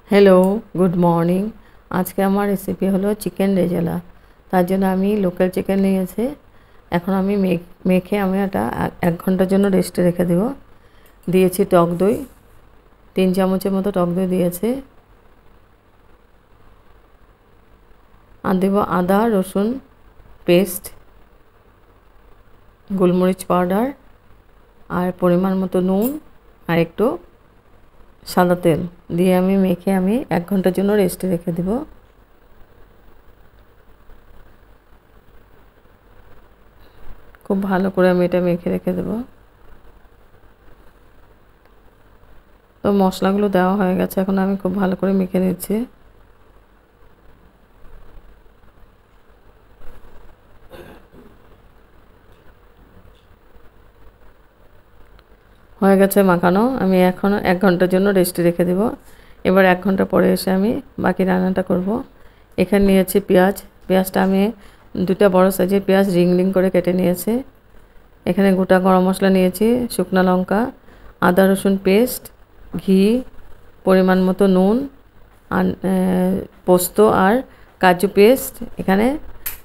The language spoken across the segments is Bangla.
Hello, good morning. আজকে আমার রেসিপি হলো চিকেন রেজালা। তার জন্য আমি লোকাল চিকেন নিয়েছি। এখন আমি মেখে আমি এটা 1 ঘন্টার জন্য রেস্টে রেখে দেব। দিয়েছি টক দই, 3 চামচের মতো টক দই দিয়েছি। আর দেবো আদা রসুন পেস্ট, গোলমরিচ পাউডার, আর পরিমাণ মতো নুন, আর একটু সাদা তেল দিয়ে আমি মেখে 1 ঘন্টার জন্য রেস্টে রেখে দেব। খুব ভালো করে আমি এটা মেখে রেখে দেবো। তো মশলাগুলো দেওয়া হয়ে গেছে, এখন আমি খুব ভালো করে মেখে নিচ্ছি। হয়ে গেছে মাখানো, আমি এখন 1 ঘন্টার জন্য রেস্টে রেখে দেব। এবার 1 ঘন্টা পরে এসে আমি বাকি রান্নাটা করব। এখানে নিয়েছি পেঁয়াজটা আমি 2টা বড় সাইজের পেঁয়াজ রিং রিং করে কেটে নিয়েছি। এখানে গোটা গরম মশলা নিয়েছি, শুকনো লঙ্কা, আদা রসুন পেস্ট, ঘি, পরিমাণ মতো নুন, আর পোস্ত আর কাজু পেস্ট। এখানে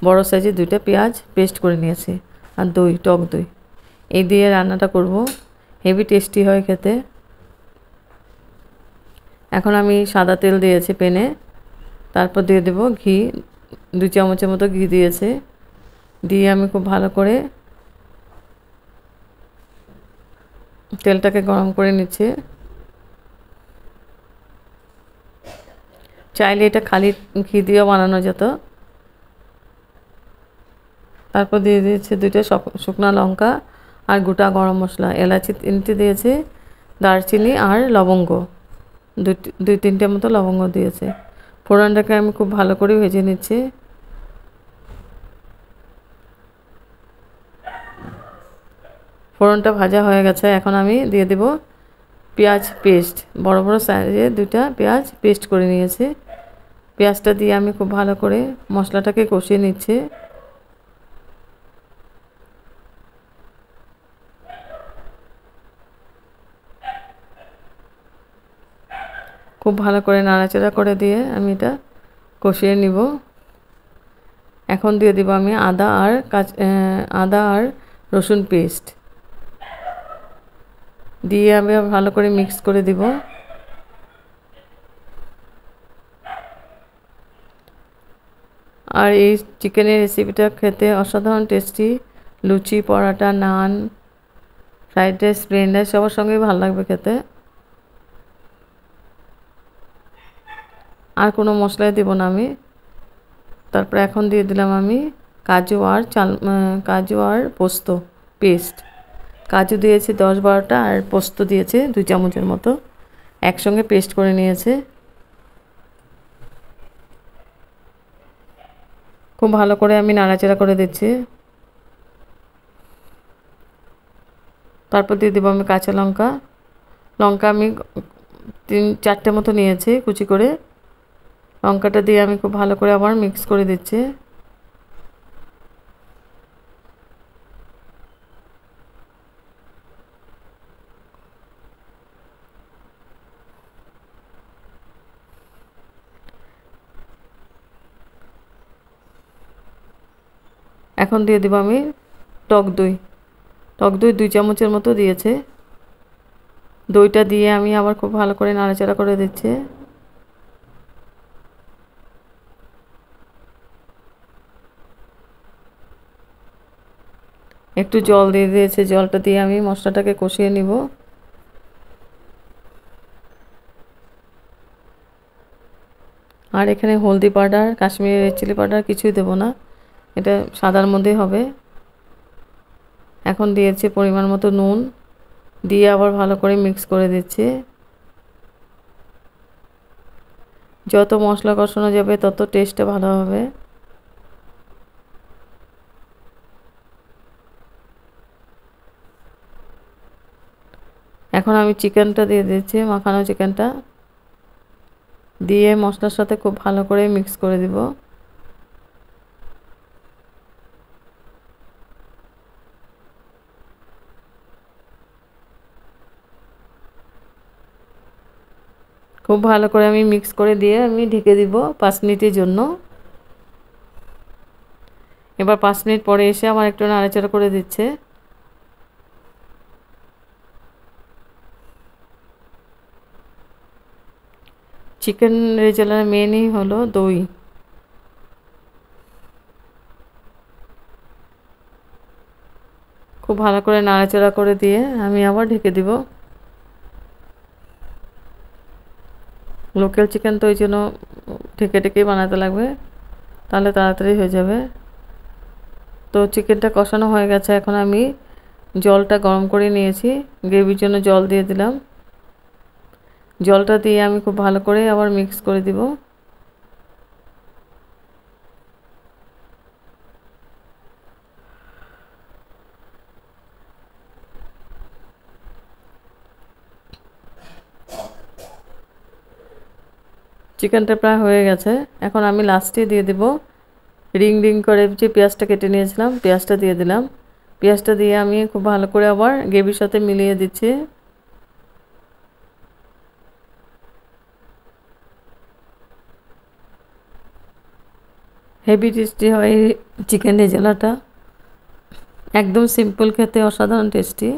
বড় সাইজের 2টা পেঁয়াজ পেস্ট করে নিয়েছি, আর দই, টক দই। এই দিয়ে রান্নাটা করব, হেভি টেস্টি হয় খেতে। এখন আমি সাদা তেল দিয়েছি প্যানে, তারপর দিয়ে দেব ঘি, 2 চামচের মতো ঘি দিয়েছে। দিয়ে আমি খুব ভালো করে তেলটাকে গরম করে নিচ্ছি। চাইলে এটা খালি ঘি দিয়েও বানানো যেত। তারপর দিয়ে দিয়েছি 2টা শুকনো লঙ্কা আর গোটা গরম মশলা, এলাচি 3টে দিয়েছি, দারচিনি আর লবঙ্গ 2-3টের মতো লবঙ্গ দিয়েছে। ফোড়নটাকে আমি খুব ভালো করে ভেজে নিচ্ছি। ফোড়নটা ভাজা হয়ে গেছে, এখন আমি দিয়ে দেব পেঁয়াজ পেস্ট। বড় বড় সাইজে 2টা পেঁয়াজ পেস্ট করে নিয়েছি। পেঁয়াজটা দিয়ে আমি খুব ভালো করে মশলাটাকে কষিয়ে নিচ্ছি। খুব ভালো করে নাড়াচাড়া করে দিয়ে আমি এটা কষিয়ে নিব। এখন দিয়ে দিব আমি আদা আর রসুন পেস্ট দিয়ে আমি ভালো করে মিক্স করে দিব। আর এই চিকেনের রেসিপিটা খেতে অসাধারণ টেস্টি। লুচি, পরোটা, নান, ফ্রাইড রাইস, প্লেন রাইস সবার সঙ্গেই ভালো লাগবে খেতে। আর কোনো মশলাই দেব না আমি। তারপর এখন দিয়ে দিলাম আমি কাজু আর পোস্ত পেস্ট। কাজু দিয়েছি 10-12টা, আর পোস্ত দিয়েছি 2 চামচের মতো, একসঙ্গে পেস্ট করে নিয়েছে। খুব ভালো করে আমি নাড়াচাড়া করে দিচ্ছি। তারপর দিয়ে দেবো আমি কাঁচা লঙ্কা। আমি 3-4টে মতো নিয়েছি কুচি করে। লঙ্কাটা দিয়ে আমি খুব ভালো করে আবার মিক্স করে দিচ্ছি। এখন দিয়ে দেবো আমি টক দই। 2 চামচের মতো দিয়েছে। দইটা দিয়ে আমি আবার খুব ভালো করে নাড়াচাড়া করে দিচ্ছি। একটু জল দিয়ে দিয়েছে, জলটা দিয়ে আমি মশলাটাকে কষিয়ে নিব। আর এখানে হলদি powder, Kashmiri red chilli powder কিছুই দেব না, এটা সাদার মধ্যেই হবে। এখন দিয়েছি পরিমাণ মতো নুন, দিয়ে আবার ভালো করে মিক্স করে দিচ্ছি। যত মশলা কষানো যাবে তত টেস্টটা ভালো হবে। এখন আমি চিকেনটা দিয়ে দিচ্ছি, মাখানো চিকেনটা দিয়ে মশলার সাথে খুব ভালো করে মিক্স করে দিব। খুব ভালো করে আমি মিক্স করে দিয়ে আমি ঢেকে দিব 5 মিনিটের জন্য। এবার 5 মিনিট পরে এসে আমার একটু নাড়াচাড়া করে দিচ্ছে। চিকেন রেজালার মেনই হলো দই। খুব ভালো করে নাড়াচাড়া করে দিয়ে আমি আবার ঢেকে দিব। লোকাল চিকেন তো ওই জন্য ঢেকে ঢেকেই বানাতে লাগবে, তাহলে তাড়াতাড়ি হয়ে যাবে। তো চিকেনটা কষানো হয়ে গেছে, এখন আমি জলটা গরম করে নিয়েছি, গ্রেভির জন্য জল দিয়ে দিলাম। জলটা দিয়ে আমি খুব ভালো করে আবার মিক্স করে দিব। চিকেনটা প্রায় হয়ে গেছে, এখন আমি লাস্টে দিয়ে দেব রিং রিং করে যে পেঁয়াজটা কেটে নিয়েছিলাম, পেঁয়াজটা দিয়ে দিলাম। পেঁয়াজটা দিয়ে আমি খুব ভালো করে আবার গ্রেভির সাথে মিলিয়ে দিচ্ছি। হেভি টেস্টি হয় চিকেন রেজালাটা, একদম সিম্পল, খেতে অসাধারণ টেস্টি।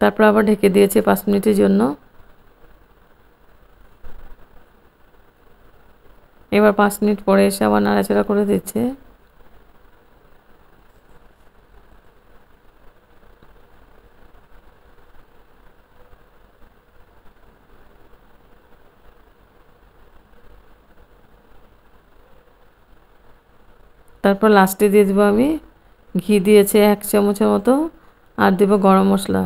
তারপর আবার ঢেকে দিয়েছি 5 মিনিটের জন্য। এবার 5 মিনিট পরে এসে আবার নাড়াচাড়া করে দিচ্ছে। তারপর লাস্টে দিয়ে দেবো আমি ঘি, দিয়েছে 1 চামচের মতো, আর দেব গরম মশলা।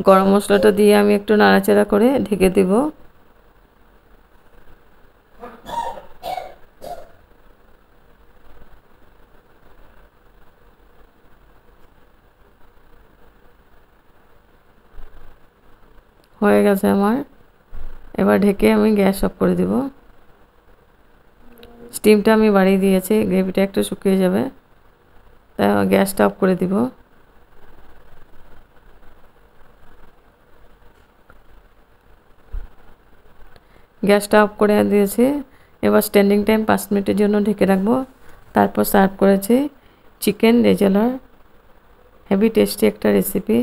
গরম মশলাটা দিয়ে আমি একটু নাড়াচাড়া করে ঢেকে দেব। হয়ে গেছে আমার, এবার ঢেকে আমি গ্যাস অফ করে দেব। স্টিমটা আমি বাড়িয়ে দিয়েছি, গ্রেভিটা একটু শুকিয়ে যাবে, তাই গ্যাসটা অফ করে দিব। গ্যাসটা অফ করে দিয়েছি। এবার স্ট্যান্ডিং টাইম 5 মিনিটের জন্য ঢেকে রাখবো। তারপর সার্ভ করেছি চিকেন রেজালার। হেভি টেস্টি একটা রেসিপি।